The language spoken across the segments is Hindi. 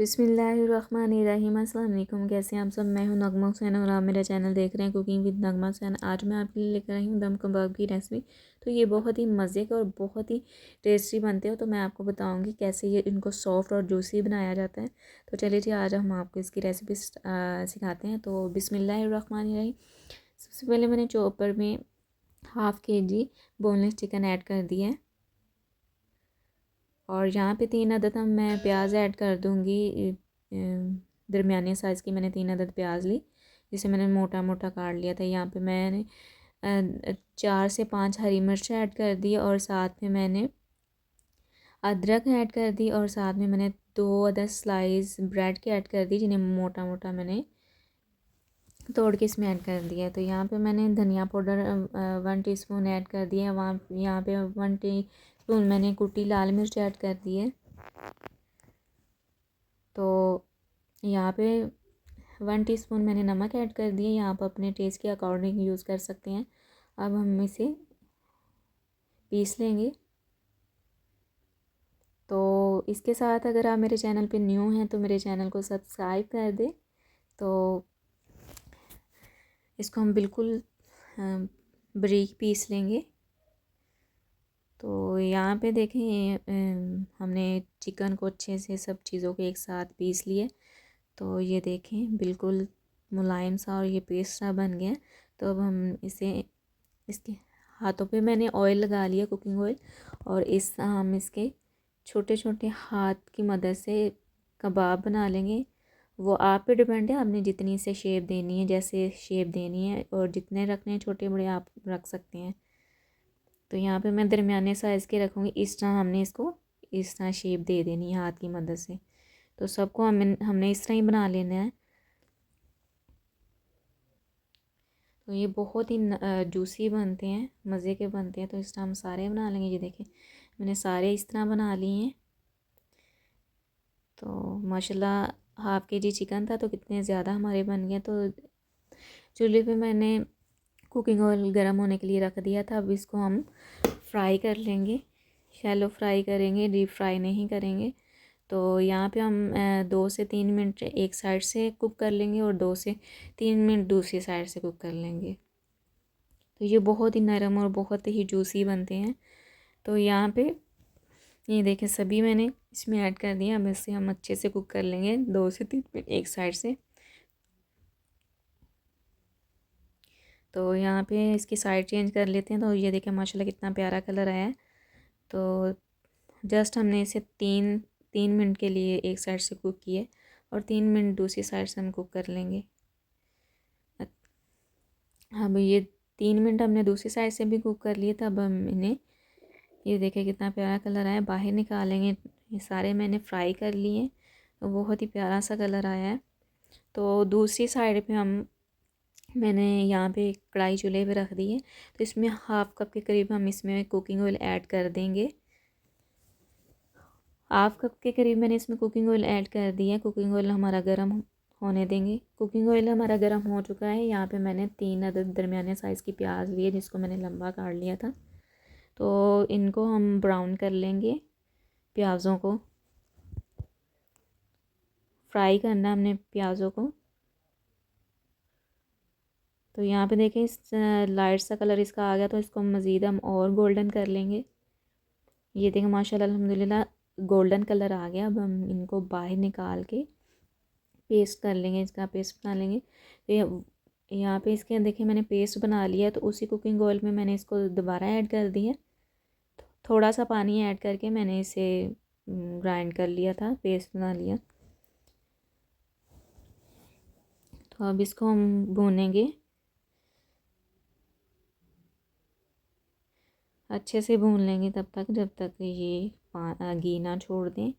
बिस्मिल्लाहिर्रहमानिर्रहीम। अस्सलाम वालेकुम। कैसे हैं आप सब? मैं हूं नगमा हुसैन और आप मेरा चैनल देख रहे हैं कुकिंग विद नगमा हुसैन। आज मैं आपके लिए लेकर आई हूं दम कबाब की रेसिपी। तो ये बहुत ही मज़े के और बहुत ही टेस्टी बनते हो। तो मैं आपको बताऊंगी कैसे ये इनको सॉफ्ट और जूसी बनाया जाता है। तो चलिए जी, आज हम आपको इसकी रेसिपी सिखाते हैं। तो बिस्मिल्लाहिर्रहमानिर्रहीम। सबसे पहले मैंने चॉपर में half kg boneless chicken add कर दिया है और यहाँ पे 3 अदद मैं प्याज ऐड कर दूँगी। दरमियाने साइज़ की मैंने 3 अदद प्याज ली, जिसे मैंने मोटा मोटा काट लिया था। यहाँ पे मैंने 4 से 5 हरी मिर्च ऐड कर दी और साथ में मैंने अदरक ऐड कर दी और साथ में मैंने 2 अदद स्लाइस ब्रेड के ऐड कर दी, जिन्हें मोटा मोटा मैंने तोड़ के इसमें ऐड कर दिया है। तो यहाँ पे मैंने धनिया पाउडर 1 टीस्पून ऐड कर दिया है। वहाँ यहाँ पे 1 टीस्पून मैंने कुटी लाल मिर्च ऐड कर दी है। तो यहाँ पे 1 टीस्पून मैंने नमक ऐड कर दिया। यहाँ पर अपने टेस्ट के अकॉर्डिंग यूज़ कर सकते हैं। अब हम इसे पीस लेंगे। तो इसके साथ अगर आप मेरे चैनल पे न्यू हैं तो मेरे चैनल को सब्सक्राइब कर दें। तो इसको हम बिल्कुल बारीक पीस लेंगे। तो यहाँ पे देखें, हमने चिकन को अच्छे से सब चीज़ों को एक साथ पीस लिए। तो ये देखें बिल्कुल मुलायम सा और ये पेस्ट सा बन गया। तो अब हम इसे इसके हाथों पे मैंने ऑयल लगा लिया, कुकिंग ऑयल, और हम इसके छोटे छोटे हाथ की मदद से कबाब बना लेंगे। वो आप पे डिपेंड है, आपने जितनी से शेप देनी है, जैसे शेप देनी है और जितने रखने हैं छोटे बड़े आप रख सकते हैं। तो यहाँ पे मैं दरमियाने साइज़ के रखूँगी। इस तरह हमने इसको इस तरह शेप दे देनी है हाथ की मदद से। तो सबको हमने इस तरह ही बना लेना है। तो ये बहुत ही जूसी बनते हैं, मज़े के बनते हैं। तो इस तरह हम सारे बना लेंगे। ये देखें मैंने सारे इस तरह बना लिए हैं। तो माशाल्लाह हाफ़ kg चिकन था तो कितने ज़्यादा हमारे बन गए। तो चूल्हे पे मैंने कुकिंग ऑयल गर्म होने के लिए रख दिया था। अब इसको हम फ्राई कर लेंगे, शैलो फ्राई करेंगे, डीप फ्राई नहीं करेंगे। तो यहाँ पे हम 2 से 3 मिनट एक साइड से कुक कर लेंगे और 2 से 3 मिनट दूसरी साइड से कुक कर लेंगे। तो ये बहुत ही नरम और बहुत ही जूसी बनते हैं। तो यहाँ पे ये देखें सभी मैंने इसमें ऐड कर दिया। अब इससे हम अच्छे से कुक कर लेंगे 2 से 3 मिनट एक साइड से। तो यहाँ पे इसकी साइड चेंज कर लेते हैं। तो ये देखें माशाल्लाह कितना प्यारा कलर आया है। तो जस्ट हमने इसे तीन मिनट के लिए एक साइड से कुक किए और 3 मिनट दूसरी साइड से हम कुक कर लेंगे। अब ये 3 मिनट हमने दूसरी साइड से भी कुक कर लिए। तब हम इन्हें, ये देखें कितना प्यारा कलर आया, बाहर निकालेंगे। ये सारे मैंने फ्राई कर लिए, तो बहुत ही प्यारा सा कलर आया है। तो दूसरी साइड पे मैंने यहाँ पे कढ़ाई चूल्हे पे रख दी है। तो इसमें हाफ़ कप के करीब हम इसमें कुकिंग ऑयल ऐड कर देंगे। हाफ़ कप के करीब मैंने इसमें कुकिंग ऑयल ऐड कर दिया है। कुकिंग ऑयल हमारा गर्म होने देंगे। कुकिंग ऑयल हमारा गर्म हो चुका है। यहाँ पे मैंने 3 अदद दरमियाने साइज़ की प्याज लिए, जिसको मैंने लंबा काट लिया था। तो इनको हम ब्राउन कर लेंगे। प्याज़ों को फ्राई करना हमने प्याज़ों को। तो यहाँ पे देखें इस लाइट सा कलर इसका आ गया। तो इसको मज़ीद हम और गोल्डन कर लेंगे। ये देखें माशाल्लाह अल्हम्दुलिल्लाह गोल्डन कलर आ गया। अब हम इनको बाहर निकाल के पेस्ट कर लेंगे, इसका पेस्ट बना लेंगे। तो यहाँ पे इसके देखिए मैंने पेस्ट बना लिया। तो उसी कुकिंग ऑयल में मैंने इसको दोबारा ऐड कर दिया। थोड़ा सा पानी ऐड करके मैंने इसे ग्राइंड कर लिया था, पेस्ट बना लिया। तो अब इसको हम भूनेंगे, अच्छे से भून लेंगे तब तक जब तक ये घी ना छोड़ दें।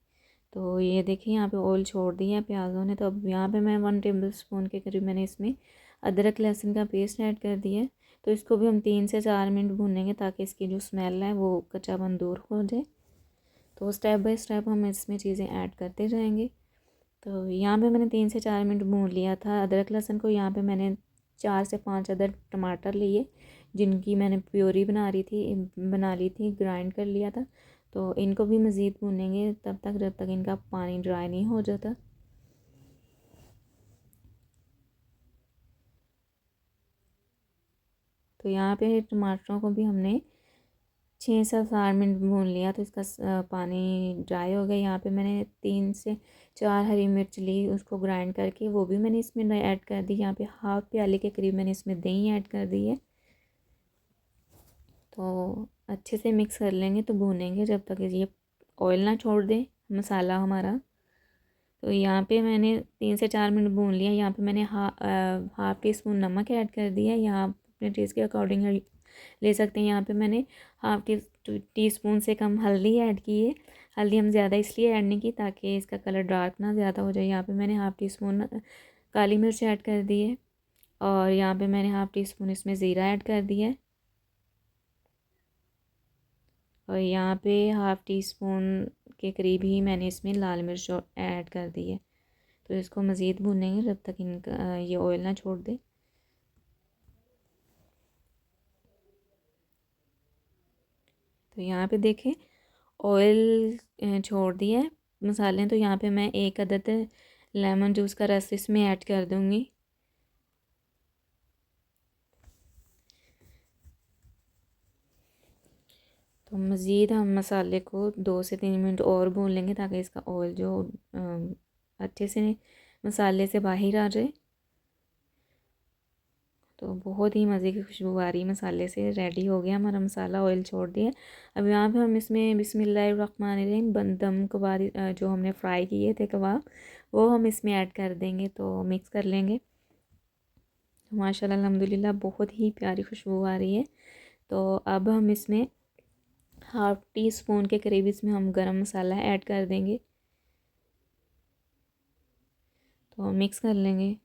तो ये देखिए यहाँ पे ऑयल छोड़ दिया है प्याज़ों ने। तो अब यहाँ पे मैं 1 टेबल स्पून के करीब मैंने इसमें अदरक लहसुन का पेस्ट ऐड कर दिया है। तो इसको भी हम 3 से 4 मिनट भूनेंगे ताकि इसकी जो स्मेल है वो कच्चापन दूर हो जाए। तो स्टेप बाय स्टेप हम इसमें चीज़ें ऐड करते जाएंगे। तो यहाँ पे मैंने 3 से 4 मिनट भून लिया था अदरक लहसुन को। यहाँ पे मैंने 4 से 5 अदर टमाटर लिए, जिनकी मैंने प्योरी बना ली थी, ग्राइंड कर लिया था। तो इनको भी मज़ीद भूनेंगे तब तक जब तक इनका पानी ड्राई नहीं हो जाता। तो यहाँ पे टमाटरों को भी हमने 6 से 7 मिनट भून लिया, तो इसका पानी ड्राई हो गया। यहाँ पे मैंने 3 से 4 हरी मिर्च ली, उसको ग्राइंड करके वो भी मैंने इसमें ऐड कर दी। यहाँ पे हाफ़ प्याली के करीब मैंने इसमें दही ऐड कर दी है। तो अच्छे से मिक्स कर लेंगे, तो भूनेंगे जब तक ये ऑयल ना छोड़ दे मसाला हमारा। तो यहाँ पे मैंने 3 से 4 मिनट भून लिया। यहाँ पे मैंने हाफ़ टी स्पून नमक ऐड कर दिया। यहाँ अपने टेस्ट के अकॉर्डिंग ले सकते हैं। यहाँ पे मैंने टी स्पून से कम हल्दी ऐड की है। हल्दी हम ज़्यादा इसलिए ऐड नहीं की ताकि इसका कलर डार्क ना ज़्यादा हो जाए। यहाँ पे मैंने हाफ़ टी स्पून काली मिर्च ऐड कर दी है, और यहाँ पे मैंने हाफ़ टी स्पून इसमें ज़ीरा ऐड कर दिया है, और यहाँ पे हाफ़ टी स्पून के करीब ही मैंने इसमें लाल मिर्च ऐड कर दी है। तो इसको मज़ीद भूनेंगे जब तक इनका ये ऑयल ना छोड़ दे। तो यहाँ पे देखें ऑयल छोड़ दिया है मसाले। तो यहाँ पे मैं 1 अदद लेमन जूस का रस इसमें ऐड कर दूँगी। तो मज़ीद हम मसाले को 2 से 3 मिनट और भून लेंगे ताकि इसका ऑयल जो अच्छे से मसाले से बाहर आ जाए। तो बहुत ही मज़े की खुशबू आ रही मसाले से। रेडी हो गया हमारा मसाला, ऑयल छोड़ दिया। अब यहाँ पे हम इसमें बिस्मिल्लाहिर्रहमानिर्रहीम दम कबाब जो हमने फ्राई किए थे कबाब, वो हम इसमें ऐड कर देंगे। तो मिक्स कर लेंगे। माशाल्लाह अल्हम्दुलिल्लाह बहुत ही प्यारी खुशबू आ रही है। तो अब हम इसमें हाफ़ टी स्पून के करीब इसमें हम गरम मसाला ऐड कर देंगे। तो मिक्स कर लेंगे।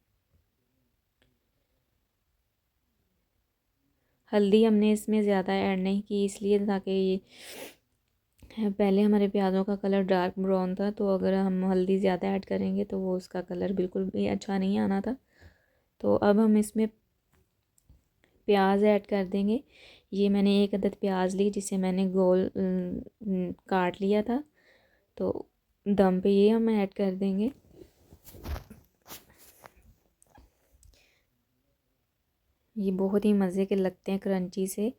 हल्दी हमने इसमें ज़्यादा ऐड नहीं की, इसलिए ताकि ये पहले हमारे प्याज़ों का कलर डार्क ब्राउन था, तो अगर हम हल्दी ज़्यादा ऐड करेंगे तो वो उसका कलर बिल्कुल भी अच्छा नहीं आना था। तो अब हम इसमें प्याज ऐड कर देंगे। ये मैंने 1 अदद प्याज ली, जिसे मैंने गोल काट लिया था। तो दम पे ये हम ऐड कर देंगे। ये बहुत ही मज़े के लगते हैं क्रंची से,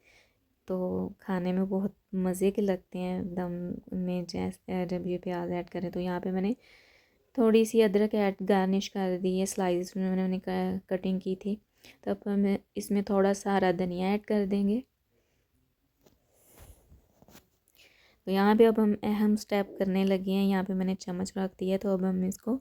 तो खाने में बहुत मज़े के लगते हैं दम में जैसे जब ये प्याज ऐड करें। तो यहाँ पे मैंने थोड़ी सी अदरक ऐड गार्निश कर दी है, स्लाइस में मैंने कटिंग की थी। तो अब हम इसमें थोड़ा सा हरा धनिया ऐड कर देंगे। तो यहाँ पे अब हम अहम स्टेप करने लगे हैं। यहाँ पे मैंने चम्मच रख दिया है, तो अब हम इसको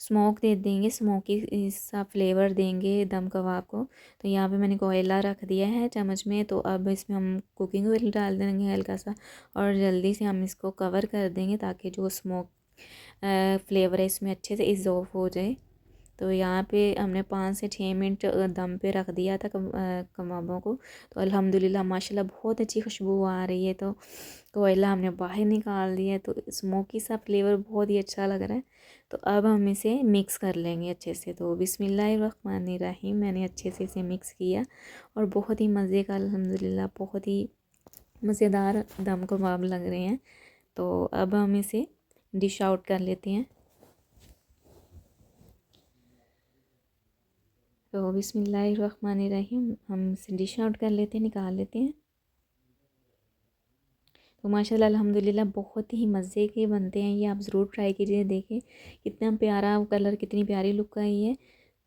स्मोक दे देंगे, स्मोकी सा फ्लेवर देंगे दम कबाब को। तो यहाँ पे मैंने कोयला रख दिया है चम्मच में। तो अब इसमें हम कुकिंग ऑयल डाल देंगे हल्का सा, और जल्दी से हम इसको कवर कर देंगे ताकि जो स्मोक फ्लेवर है इसमें अच्छे से इज़ोफ़ हो जाए। तो यहाँ पे हमने 5 से 6 मिनट दम पे रख दिया था कबाबों को। तो अल्हम्दुलिल्लाह माशाल्लाह बहुत अच्छी खुशबू आ रही है। तो कोयला हमने बाहर निकाल दिया, तो स्मोकी सा फ्लेवर बहुत ही अच्छा लग रहा है। तो अब हम इसे मिक्स कर लेंगे अच्छे से। तो बिस्मिल्लाहिर्रहमानिर्रहीम मैंने अच्छे से इसे मिक्स किया, और बहुत ही मज़े का अल्हम्दुलिल्लाह बहुत ही मज़ेदार दम कबाब लग रहे हैं। तो अब हम इसे डिश आउट कर लेते हैं। तो बिस्मिल्लाहिर्रहमानिर्रहीम हम इसे डिश आउट कर लेते हैं, निकाल लेते हैं। तो माशाल्लाह अल्हम्दुलिल्लाह बहुत ही मज़े के बनते हैं ये, आप ज़रूर ट्राई कीजिए। देखें कितना प्यारा कलर, कितनी प्यारी लुक आई है।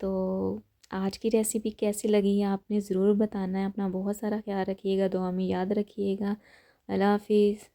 तो आज की रेसिपी कैसी लगी है आपने ज़रूर बताना है। अपना बहुत सारा ख्याल रखिएगा, दुआ में याद रखिएगा। अल्लाह हाफिज़।